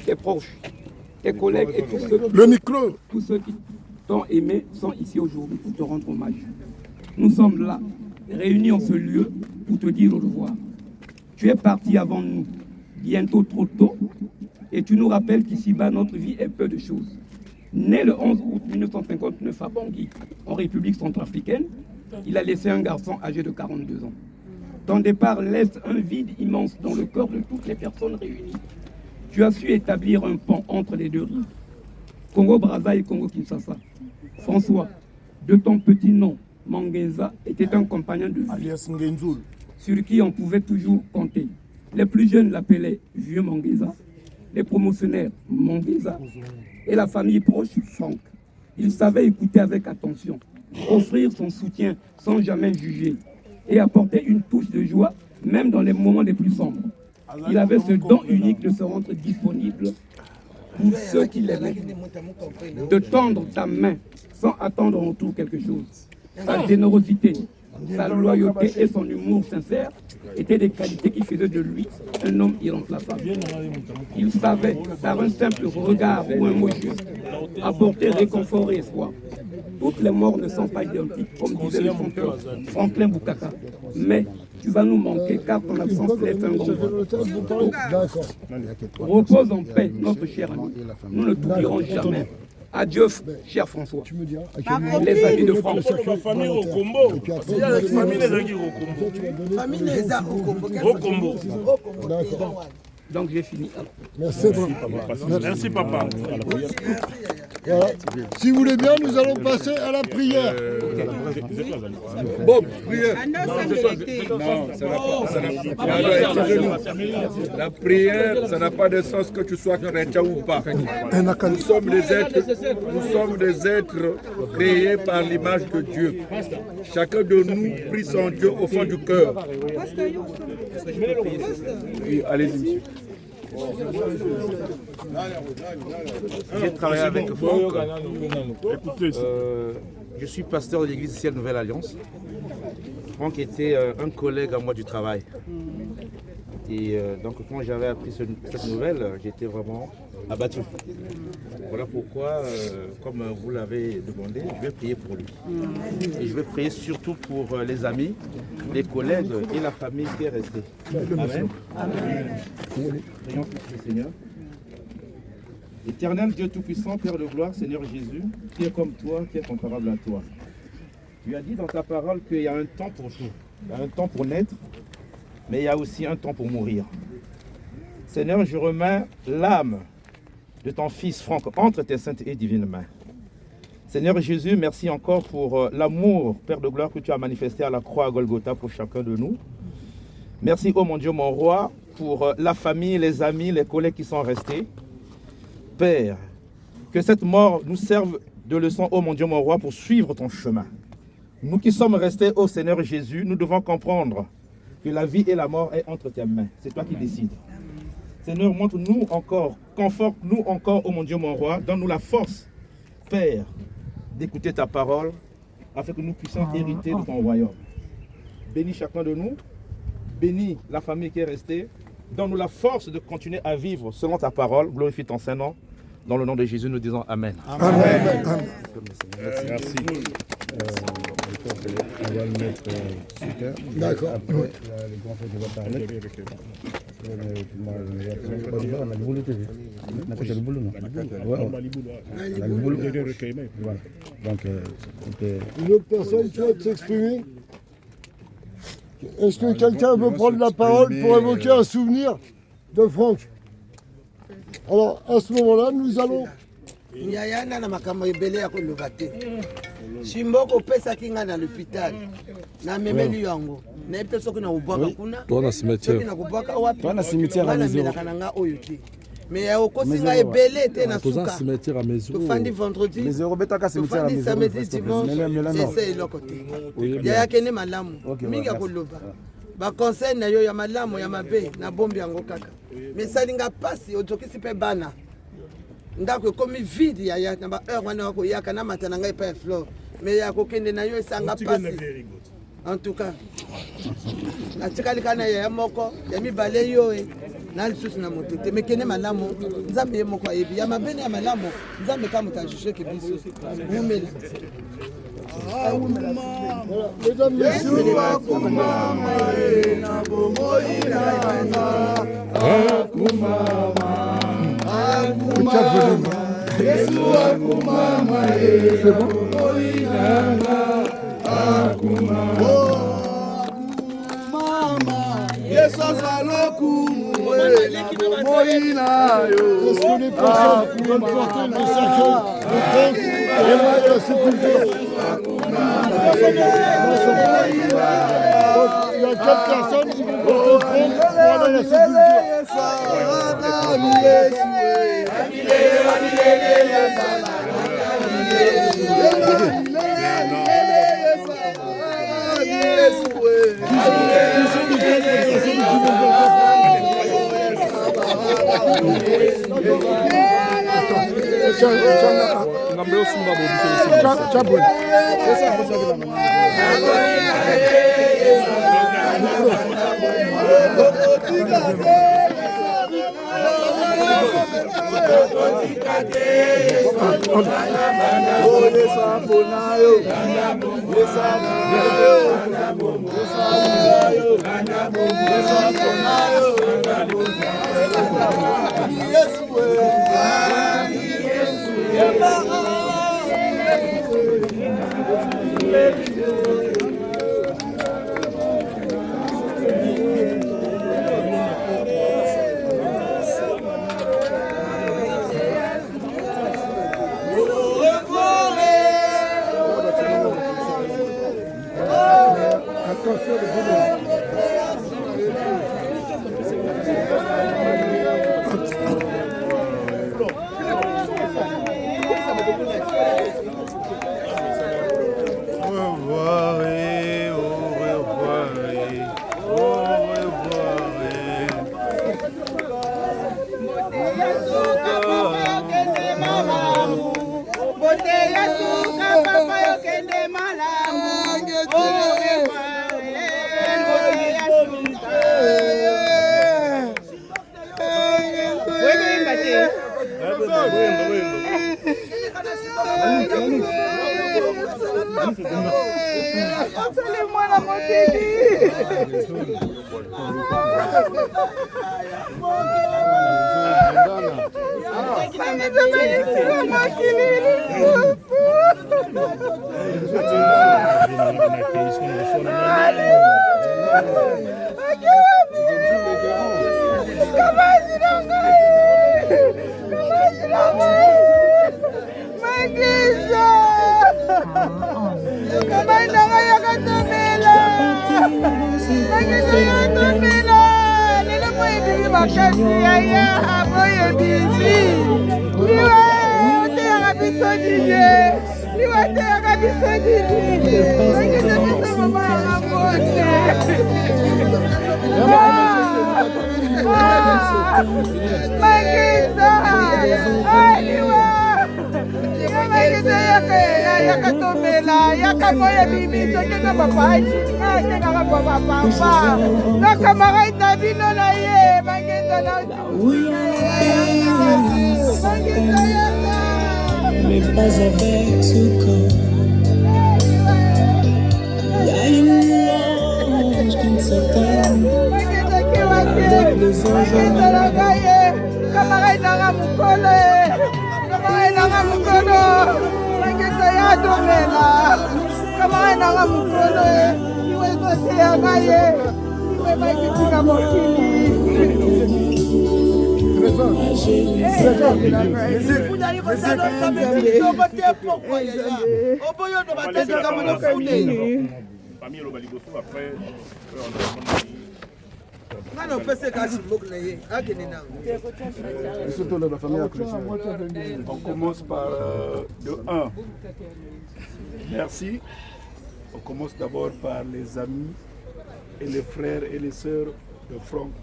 tes proches, tes collègues et tous ceux qui t'ont aimé sont ici aujourd'hui pour te rendre hommage. Nous sommes là, réunis en ce lieu pour te dire au revoir. Tu es parti avant nous, bientôt trop tôt, et tu nous rappelles qu'ici-bas, notre vie est peu de choses. Né le 11 août 1959 à Bangui, en République centrafricaine, il a laissé un garçon âgé de 42 ans. Ton départ laisse un vide immense dans le cœur de toutes les personnes réunies. Tu as su établir un pont entre les deux rives, Congo-Brazza et Congo-Kinshasa. François, de ton petit nom, Mangenza, était un compagnon de vie, sur qui on pouvait toujours compter. Les plus jeunes l'appelaient Vieux Mangenza, les promotionnaires Mangenza, et la famille proche Franck. Il savait écouter avec attention, offrir son soutien sans jamais juger, et apporter une touche de joie, même dans les moments les plus sombres. Il avait ce don unique de se rendre disponible pour ceux qui l'aimaient, de tendre ta main sans attendre en retour quelque chose. Sa générosité, sa loyauté et son humour sincère étaient des qualités qui faisaient de lui un homme irremplaçable. Il savait, par un simple regard ou un mot juste, apporter réconfort et espoir. Toutes les morts ne sont pas identiques, comme disait le chanteur Franklin Bukaka. Mais tu vas nous manquer car ton absence laisse un grand vide. Repose en paix, notre cher ami. Nous ne t'oublierons jamais. Adieu, cher François. Les amis de France. La famille au Combo. La famille au Combo. Donc j'ai fini. Merci, Merci papa. voilà. Si vous voulez bien, nous allons passer à la prière. Bon, prière. La prière, ça n'a pas de sens que tu sois chrétien ou pas. Nous sommes des êtres créés par l'image de Dieu. Chacun de nous prie son Dieu au fond du cœur. Oui, allez-y, monsieur. J'ai travaillé avec Franck. Je suis pasteur de l'église Ciel Nouvelle Alliance. Franck était un collègue à moi du travail. Et donc quand j'avais appris cette nouvelle, j'étais vraiment abattu. Voilà pourquoi, comme vous l'avez demandé, je vais prier pour lui. Et je vais prier surtout pour les amis, les collègues et la famille qui est restée. Amen. Prions pour le Seigneur. Éternel Dieu Tout-Puissant, Père de gloire, Seigneur Jésus, qui est comme toi, qui est comparable à toi. Tu as dit dans ta parole qu'il y a un temps pour tout. Il y a un temps pour naître, mais il y a aussi un temps pour mourir. Seigneur, je remets l'âme de ton fils Franck entre tes saintes et divines mains. Seigneur Jésus, merci encore pour l'amour, Père de gloire, que tu as manifesté à la croix à Golgotha pour chacun de nous. Merci, oh mon Dieu, mon roi, pour la famille, les amis, les collègues qui sont restés. Père, que cette mort nous serve de leçon, oh mon Dieu, mon roi, pour suivre ton chemin. Nous qui sommes restés, ô Seigneur Jésus, nous devons comprendre que la vie et la mort est entre tes mains. C'est toi qui décides. Seigneur, montre-nous encore, conforte-nous encore, ô mon Dieu, mon roi, donne-nous la force, Père, d'écouter ta parole, afin que nous puissions hériter de ton royaume. Bénis chacun de nous, bénis la famille qui est restée, donne-nous la force de continuer à vivre selon ta parole, glorifie ton Saint-Nom. Dans le nom de Jésus, nous disons Amen. Amen. Merci. On va le mettre super. D'accord. Après, le grand frère va parler. On a le boulot, tu sais. On a le boulot, non? Ouais, on a le boulot. Voilà. Donc, Une autre personne souhaite s'exprimer? Est-ce que quelqu'un veut prendre la parole pour évoquer un souvenir de Franck? Alors, à ce moment-là, nous allons... Nyayana na makambo ebele ya koloba te. Shimboko opesaki nga na l'hôpital. Na memeli yango. Na yebi te soki na kobwaka kuna. Toa cimetière. Soki na kobwaka wapi. Toa cimetière à maison. Na nga oyo te. Mais ya okosi nga ebele te na Toa suka. cimetière à maison. Tofandi vendredi. mais Robeta cimetière à Tofandi maison. samedi dimanche. Ese eloko te. Ya kende malamu. Mingi ya koloba. Ba conseil na yo ya malamu ya mabe na bombi yango kaka. Mais salinga pasi ojokisi pe bana. Ndako komi vide ya na ba heure wana ko yaka na matana ngai pa floor mais ya ko kende na yo esanga pasi en tout cas na tikali kana ya moko ya mibale yo na lisusu na moto te mekene malamu nzambe ye moko ayebi ya mabene ya malamu nzambe kama tajuge ke biso umela Mesdames, messieurs, est-ce que les personnes veulent porter le cercueil de Franck et moi de la sépulture? Il y a 4 personnes qui vont porter Franck pour aller à la mais pas avec ce corps. Il y a une louange qui ne s'attend avec les anges. On commence par le 1. Merci. On commence d'abord par les amis et les frères et les sœurs de Franck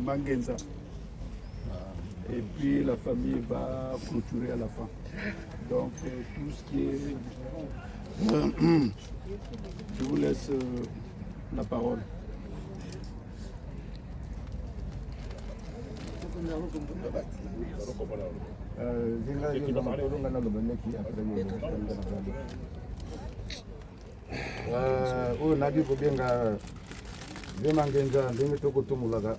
Mangenza. Et puis la famille va clôturer à la fin. Donc tout ce qui est... je vous laisse la parole. oyo nadi kobenga vema ngenza ndenge tokotomolaka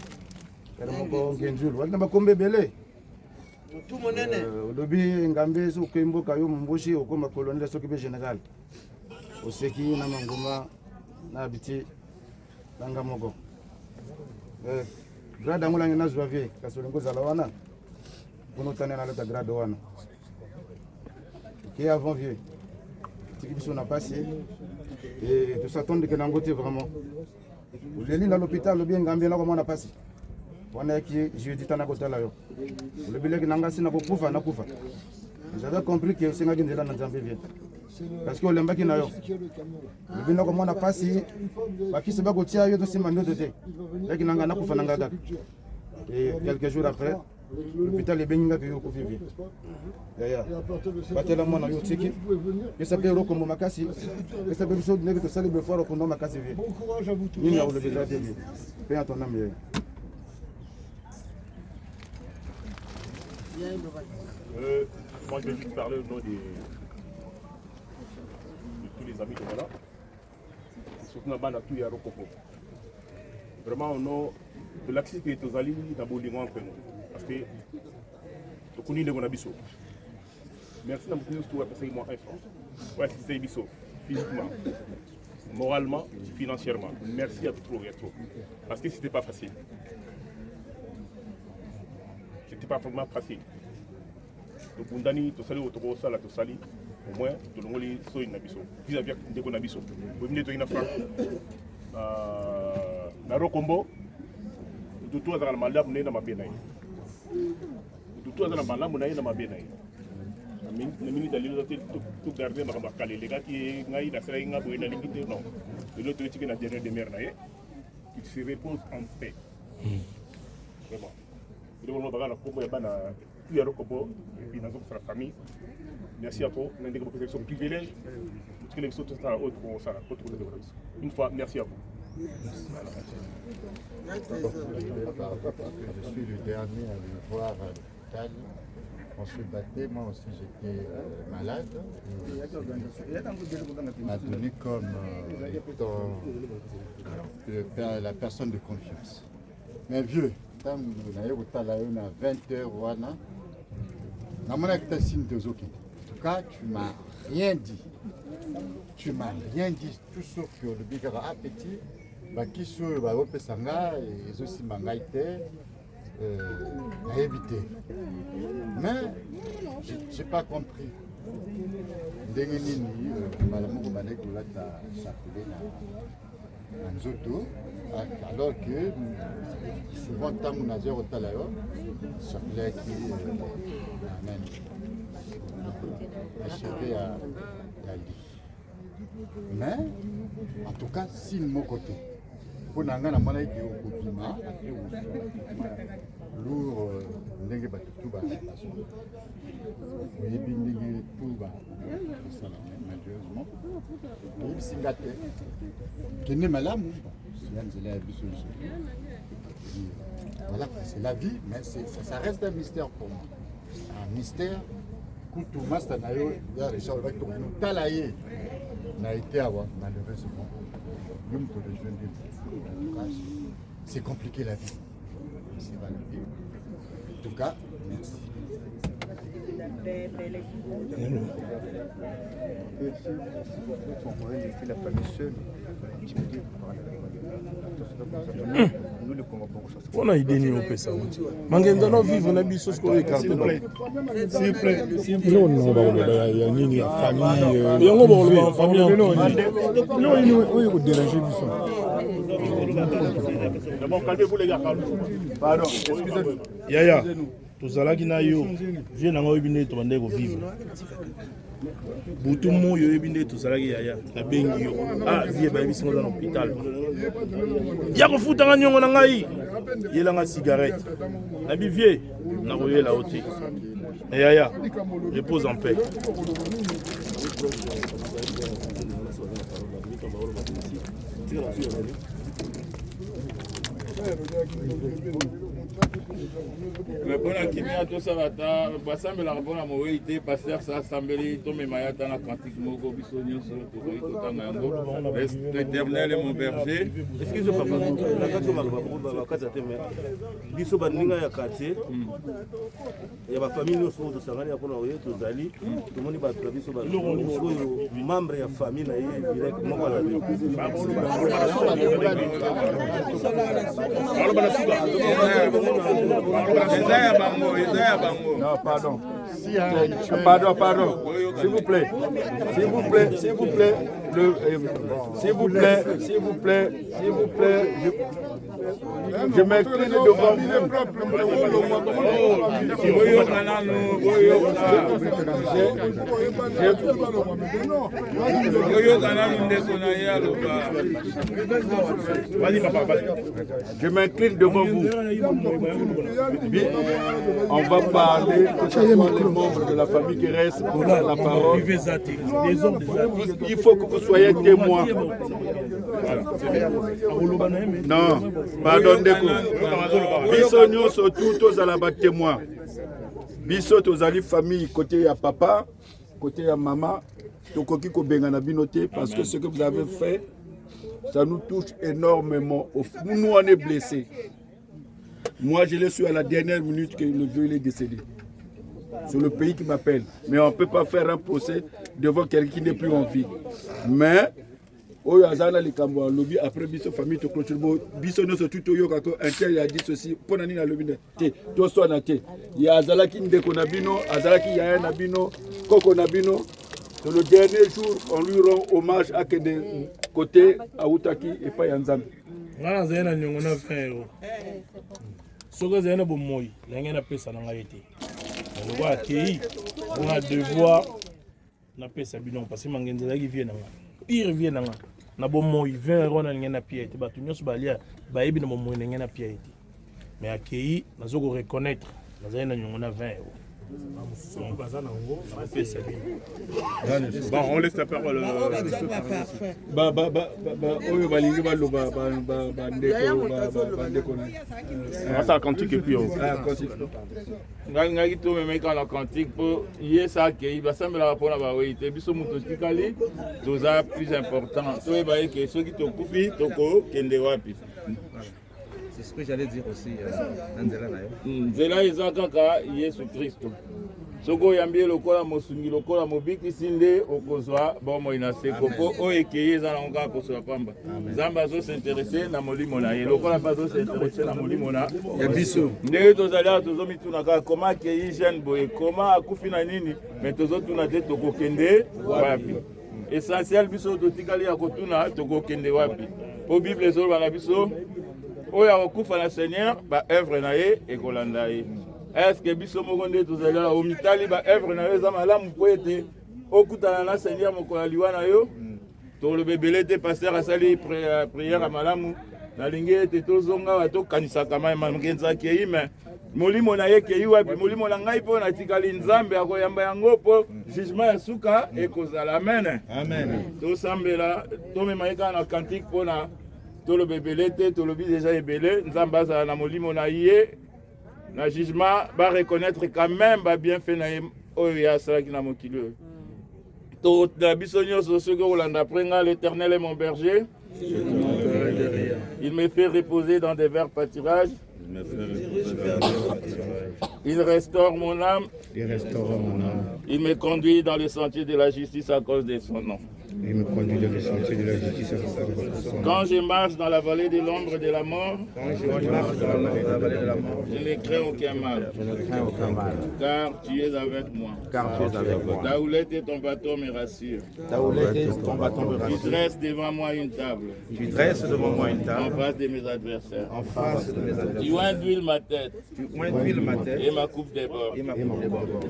kala moko ngenzulu wana bakombe ebele olobi ngambe soki mboka yo momboshi okoma kolonela soki mpe général oseki na mangoma na biti nanga moko grade yango langi nazwa vie kasi olingi ozala wana mpona otane naleta grade wana ke avant vie tiki biso na pasi tosatondeke nango te vraiment oleli na l'hôpital obi ngambi nakomona pasi wana yaki jeudi tana kotala yo olobileki nanga si nakokufa nakufa j'avais compris que osengaki nzela na nzambe vie parce que olembaki na yo lobi nakomona pasi bakisi bakotia yo tosimba ndoto te yaki nanga nakufa nanga kaka et quelques jours après l'hôpital ebengingaki yo okufi vie yaya batela mwana yo tiki pesa mpe rokombo makasi pesa mpe biso ndenge tosali befort okunda makasi vie nini akolobela te vie mpe na ton ame yaya. Moi, je vais juste parler au nom de tous les amis de voilà. Surtout dans la tout Yarokopo. Vraiment, au nom de l'accès qui est aux alliés, d'abord, parce que le connu de mon abisso. Merci d'avoir fait moi un franc. Ouais, c'est abisso, physiquement, moralement, financièrement. Merci à vous trop. Parce que c'était pas facile. C'était pas vraiment facile. Donc, on a dit que au moins, tout le monde est nabiso. Vis-à-vis de nabiso. Vous venez de une fois. Na rokombo, tout le monde a malade, ma bien. Tout le monde a malade, ma bien. La minute d'aller tout garder, ma calé. Les gars qui ont la série, non. Et l'autre, qui est la dernière de mer, il se repose en paix. Vraiment. Il y a un combo, il y a un combo, et puis dans notre famille. Merci à toi. On a des privilèges. Toutes les choses sont autres pour ça. Une fois, merci à vous. Je suis le dernier à le voir à l'hôpital. On se battait, moi aussi j'étais malade. On m'a donné comme étant la personne de confiance. Mais vieux, quand on a 20h, en tout cas, tu m'as rien dit. Tu m'as rien dit, tout sauf que le bigara appétit, qui sont au Sanga et aussi Mangaïté, a évité. Mais je n'ai pas compris. Alors que souvent, tant que nous avons s'appelait qui achevé à Dali. Mais, en tout cas, si de mon côté, pour nous avons un lourd, ndenge tout bas malheureusement il s'est gâté qui n'est malade voilà c'est la vie mais ça reste un mystère pour moi un mystère tout master nayo ya Richard va tout nous talayer n'a été avoir malheureusement c'est compliqué la vie. En tout cas, merci. On a idée ni opesa. Mangenza no vivre na biso ko écarté donc. S'il vous plaît. Non non ba ya nini famille. Yango ba famille. Non il ko déranger biso. D'abord calmez-vous les gars. Pardon, excusez-moi. Yaya. Tozalaki na yo. Viens na ngo binde to bande ko vivre. Butu mo yo binde tozalaki yaya. Na bengi yo. Ah, vie ba biso dans l'hôpital. Ya ko futanga nyongo na ngai. Yelanga cigarette. Na bi vie na ko yela oté. Yaya, repose en paix. Mais pour la kimia, tout ça va être. Bassam la bonne à mourir, pasteur, ça assemblée, tout mes maillots dans la cantique, Mogo, Bissonio, l'éternel est mon berger. Excusez-moi, la carte biso baninga ya quartier ya ba famille no so sangani ya kona oyo tozali tomoni ba biso ba membre ya famille na ye direct moko la Non, pardon. Pardon. S'il vous plaît. S'il vous plaît. Je m'incline devant vous. Je m'incline devant vous. On va parler, que ce soit les membres de la famille qui restent pour la parole. Il faut que vous soyez témoins. Non, pardon, biso nyonso tout tozala ba témoin. Biso tozali famille côté ya papa, côté ya maman, tokoki ko bengana binoté parce que ce que vous avez fait, ça nous touche énormément. Nous on est blessés. Moi je l'ai su à la dernière minute que le vieux est décédé. C'est le pays qui m'appelle. Mais on ne peut pas faire un procès devant quelqu'un qui n'est plus en vie. Mais oyo azana likambo ya lobby après biso famille to clôture biso no so tout oyo kako inter a dit ceci pona nini na lobby te to so na te ya azalaki ndeko na bino azalaki ya na bino koko na bino. Le dernier jour on lui rend hommage à que de côté autaki et pas yanzam ngana zena nyongo na fero soko zena bo moyi ngena pesa na ngaite le roi ki on a devoir na pesa bino parce que mangenzela ki vie na pire vie na na bon moi 20 € na ngena pied ba tunyo balia ba yebi na mo ngena pied mais akei nazo ko reconnaître nazali na nyongo na 20 €. Bon, on laisse la parole. Oyo balingi baloba ndeko na ça cantique et puis ngaki to memeka la cantique pour yesa akei basambela rapona ba wete biso muto tikali toza plus important to eba ke soki to kufi toko kende wapi. C'est ce que j'allais dire aussi. Nzela eza kaka Yesu Kristo. Soko yambie lokola mosungi lokola mobiki sinde okozwa bomo inaseko po o ekeye za nanga kosola pamba. Zamba zo s'intéresser na molimo na ye lokola pas zo s'intéresser na molimo na ya biso. Ndenge tozali tozo mituna ka koma akei jeune boye koma akufi na nini mais tozo tuna te tokokende wapi. Essentiel biso totikali ya kotuna tokokende wapi. Po Bible zo bana biso oyo akokufa na Seigneur ba œuvre na ye ekolanda ye. Est-ce que biso moko nde tozali la omitali ba œuvre na yo za malamu po ete okutana na Seigneur mokola liwa na yo to le bebele te pasteur asali prière à malamu na lingi ete tozonga wa to kanisa kama mangenza kei mais molimo na ye kei wapi molimo na ngai po na tikali nzambe akoyamba yango po jugement ya suka ekozala amen to sambela to memaika na cantique po na to le bebele te to le bi déjà ebele nzambe azala na molimo na ye na jugement va reconnaître quand même va bien fait na oyo ya salaki na mokili to na biso nyonso soki olanda prenga l'Éternel est mon berger il me fait reposer dans des verts pâturages il restaure mon âme il me conduit dans les sentiers de la justice à cause de son nom. Il me conduit dans les sentiers de la justice. Quand je marche dans la vallée de l'ombre de la mort, je ne crains aucun mal. Car tu es avec moi. Ta houlette et ton bâton me rassurent. Tu dresses devant moi une table. En face de mes adversaires. Tu induis ma tête. Et ma coupe déborde.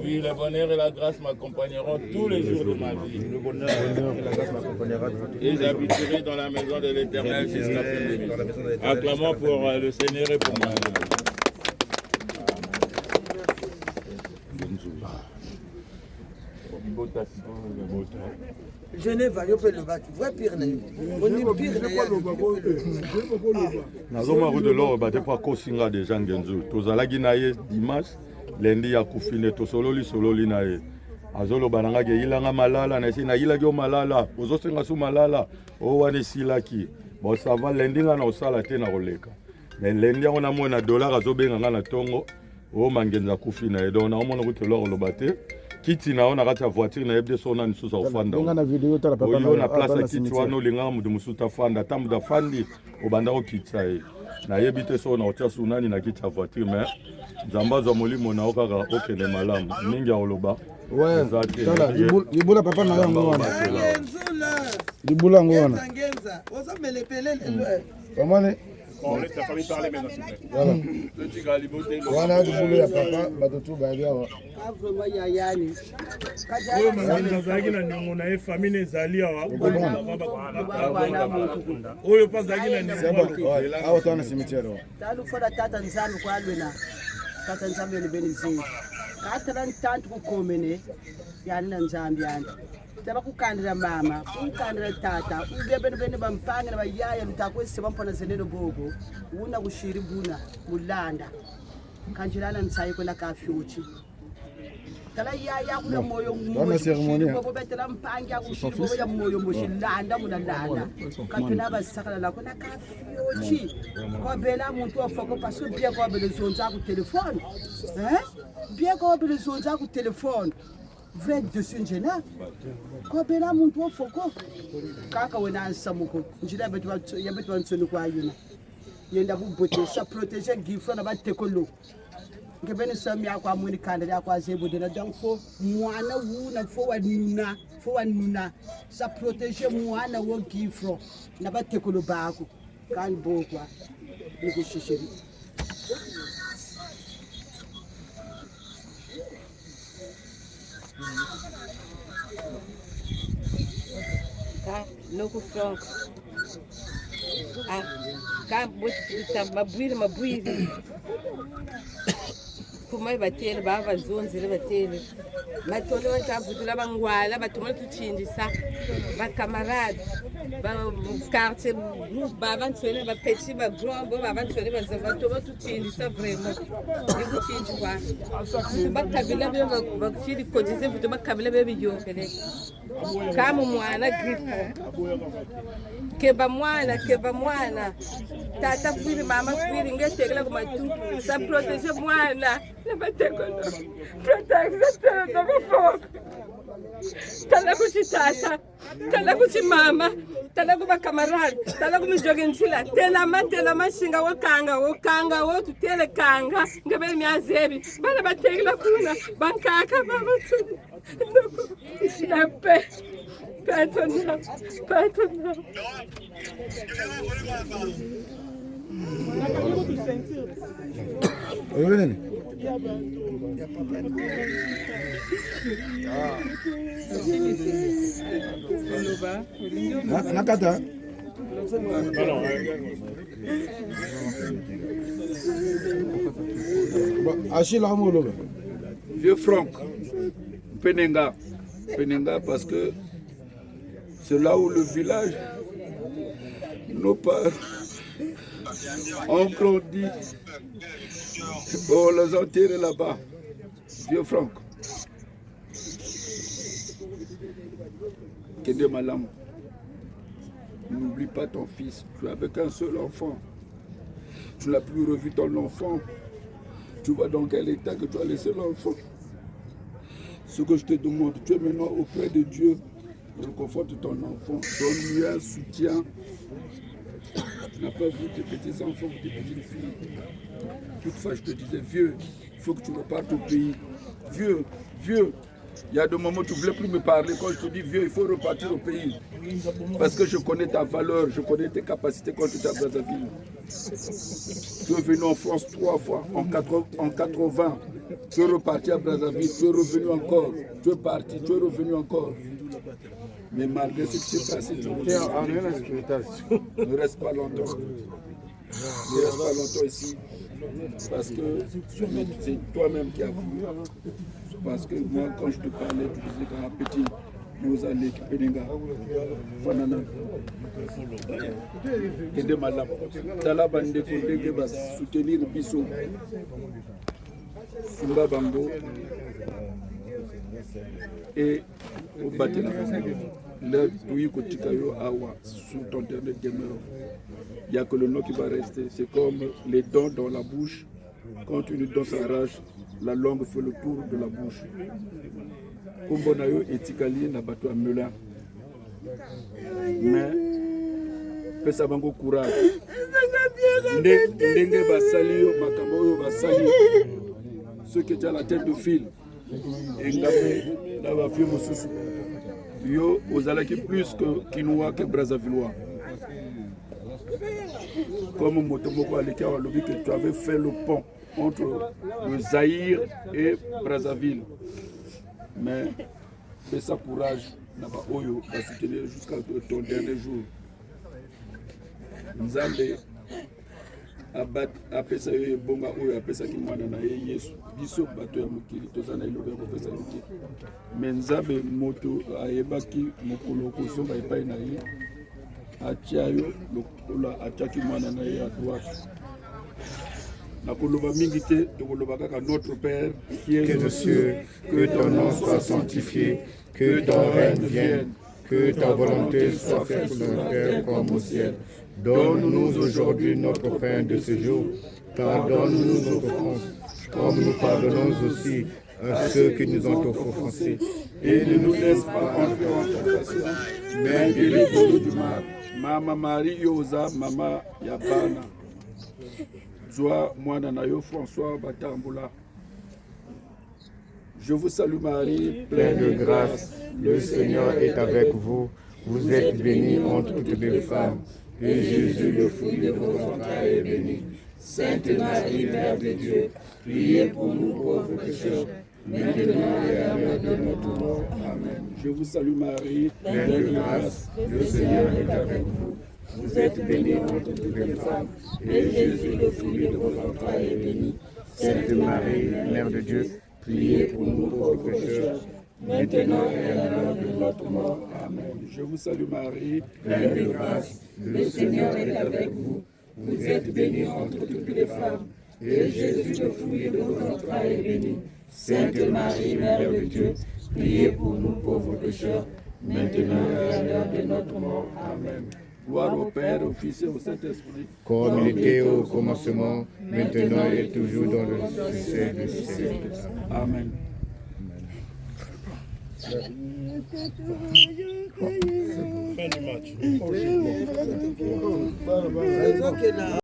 Puis le bonheur et la grâce m'accompagneront tous les jours de ma vie. Et j'habiterai dans la maison de l'Éternel jusqu'à fin de vie. Acclamons pour le Seigneur et pour moi. Genève, yo pe le battre. Vrai pire na yo. On est pire na yo. Nazoma de l'or ba pas kosinga de Jean Genzu. Tozalaki na ye dimanche lundi ya kufine to sololi na ye. Azolo bananga ge ilanga malala na sina ilaki o malala. Ozo senga su malala. O wane silaki. Bon ça va lundi nga na osala te na koleka. Mais lundi on a mona dollar azobenga nga na tongo. O mangenza kufina e donc na omona ko te l'or lo batte. Kiti na ona kata voiture na yebde sona ni susa ofanda. Nga na video tala papa na. Na place kiti wana linga mudu musuta fanda tamu da fandi obanda ko kitsa e. Na yebite sona otia sunani na kiti voiture mais Zamba za molimo na okaka okende malamu mingi ya oloba. Ouais. Tala libula papa na yango wana. Libula ngo wana. Oza melepele le. Comment On laisse la famille parler maintenant, s'il vous plaît. Voilà, libula ya papa batoto ba bia wa. Vraiment yayani. Oyo mangi zaki na nyongo na e famille ezali awa. Oyo pa zaki na nyongo. Awa tana cimetière. Talu fora tata nzambe kwa alwena. Tata nzambe ni benizini. Katala ntantu kukomene yana nzambe yana. Taba kukandira mama, kukandira tata, bene bampanga na bayaya mtakwese bampona zeneno bobo. Una kushiri buna mulanda. Kanjirana nsayi kwela kafyuchi. Tala yaya kule moyo bobo betela mpanga kushiri bobo ya moyo mushilanda munalanda. Katuna basakala la kuna kafyuchi. Kwa bela muntu ofoko pasu bia kwa bele zonza ku telefone. Bien kwa bele zonza ku telefone. Vrai dessus njena. Kwa bela muntu ofoko. Kaka wena ansamuko. Njira betu ya betu ansonu kwa yina. Yenda bubote sa protéger gifra na batekolo. Ngebene sami akwa muni kanda ya kwa zebo de la donc fo mwana wuna fo wanuna sa protéger mwana wo gifra na batekolo bako kan bokwa niko shishiri. Loco Franco. Cá, mabuiri. Kumai batele bava zonzi le batele. Batole batavutula bangwala batomole tuchindisa. Ba camarade, ba quartier groupe bava ntwele ba petit ba grand bava ntwele ba zavatoma tuchindisa vraiment. Ndiku chinjwa. Ba kabila ba kufiri kodize vuto ba kabila be biyokele. Kama mwana grifo. Keba mwana. Tata fwiri mama fwiri ngetekela kumatutu. Sa protéger mwana. Na batekolo. Protéger tata mafoko. Tala kuchi tata. Tala kuchi mama. Tala kuba kamarade. Tala kumijoge ntila. Tela mashinga wakanga wo tutele kanga. Ngabele miazebi. Bana batekela kuna. Bankaka mama tu. La paix. Patona. Nakata. Vieux Franck, Penenga parce que c'est là où le village, nos parents ont grandi. On les a enterrés là-bas. Vieux Franck. Kende Malam, n'oublie pas ton fils. Tu n'avais qu'un seul enfant. Tu n'as plus revu ton enfant. Tu vois dans quel état que tu as laissé l'enfant. Ce que je te demande, tu es maintenant auprès de Dieu. Réconforte ton enfant. Donne-lui un soutien. Tu n'as pas vu tes petits-enfants ou tes petites filles. Toutefois, je te disais, vieux, il faut que tu repartes au pays. Vieux. Il y a des moments où tu ne voulais plus me parler. Quand je te dis vieux, il faut repartir au pays. Parce que je connais ta valeur, je connais tes capacités quand tu étais à Brazzaville. Tu es venu en France 3 fois, en 80. Tu es reparti à Brazzaville, tu es revenu encore. Tu es parti, tu es revenu encore. Mais malgré ce qui s'est passé, tu ne restes pas longtemps. Ne reste pas longtemps ici. Parce que c'est toi-même qui as voulu. Parce que moi, quand je te parlais, tu disais qu'un petit, nous allons équiper Fanana. Et de Malam. Tala Bande Kondé va soutenir Bissot. Sumba Bango. Et au Batela. Là, Touyi Kotikayo Awa, sous ton dernier demeure. Il n'y a que le nom qui va rester. C'est comme les dents dans la bouche. Quand une dent s'arrache, la langue fait le tour de la bouche. Kombonayo et Tikali n'a pas à Melun. Mais, pesa bango courage. Ndenge basali yo, makambo yo basali. Ceux qui étaient à la tête de file. Engame, là va faire Moussousou. Yo, aux alaki plus que Kinois que Brazzavillois. Comme Motomoko Aleka Walobi que tu avais fait le pont entre le Zaïre et Brazzaville. Mais fais ça courage, n'a pas Oyo, va soutenir jusqu'à ton dernier jour. Nzambe apesa yo bonga oyo apesa ki mwana na ye Yesu biso bato ya mokili tozana ilobe ya kopesa yoki me Nzambe moto ayebaki mokolo kozonga epai na ye atia yo lokola atiaki mwana na ye à droite. Nakoloba mingi te tokoloba kaka notre Père qui est aux cieux, que ton nom soit sanctifié, que ton règne vienne, que ta volonté soit faite sur la terre comme au ciel. Donne-nous aujourd'hui notre pain de ce jour. Pardonne-nous nos offenses, comme nous pardonnons aussi à ceux qui nous ont offensés. Et ne nous laisse pas entrer en tentation, mais délivre-nous du mal. Mama Marie Yoza, Mama Yabana. Zoa Mwana Nayo François Batamboula. Je vous salue Marie, pleine de grâce, le Seigneur est avec vous. Vous êtes bénie entre toutes les femmes. Et Jésus, le fruit de vos entrailles, est béni. Sainte Marie, Mère de Dieu, priez pour nous pauvres pécheurs, maintenant et à l'heure de notre mort. Amen. Je vous salue Marie, pleine de grâce, le Seigneur est avec vous. Vous êtes bénie entre toutes les femmes, et Jésus, le fruit de vos entrailles, est béni. Sainte Marie, Mère de Dieu, priez pour nous pauvres pécheurs, maintenant et à l'heure de notre mort. Amen. Je vous salue Marie, pleine de grâce, le Seigneur est avec vous. Vous êtes bénie entre toutes les femmes, et Jésus, le fruit de vos entrailles, est béni. Sainte Marie, Mère de Dieu, priez pour nous pauvres pécheurs, maintenant et à l'heure de notre mort. Amen. Gloire au Père, au Fils et au Saint-Esprit. Comme il était au commencement, maintenant et toujours dans le siècle des siècles. Amen. Fin du match.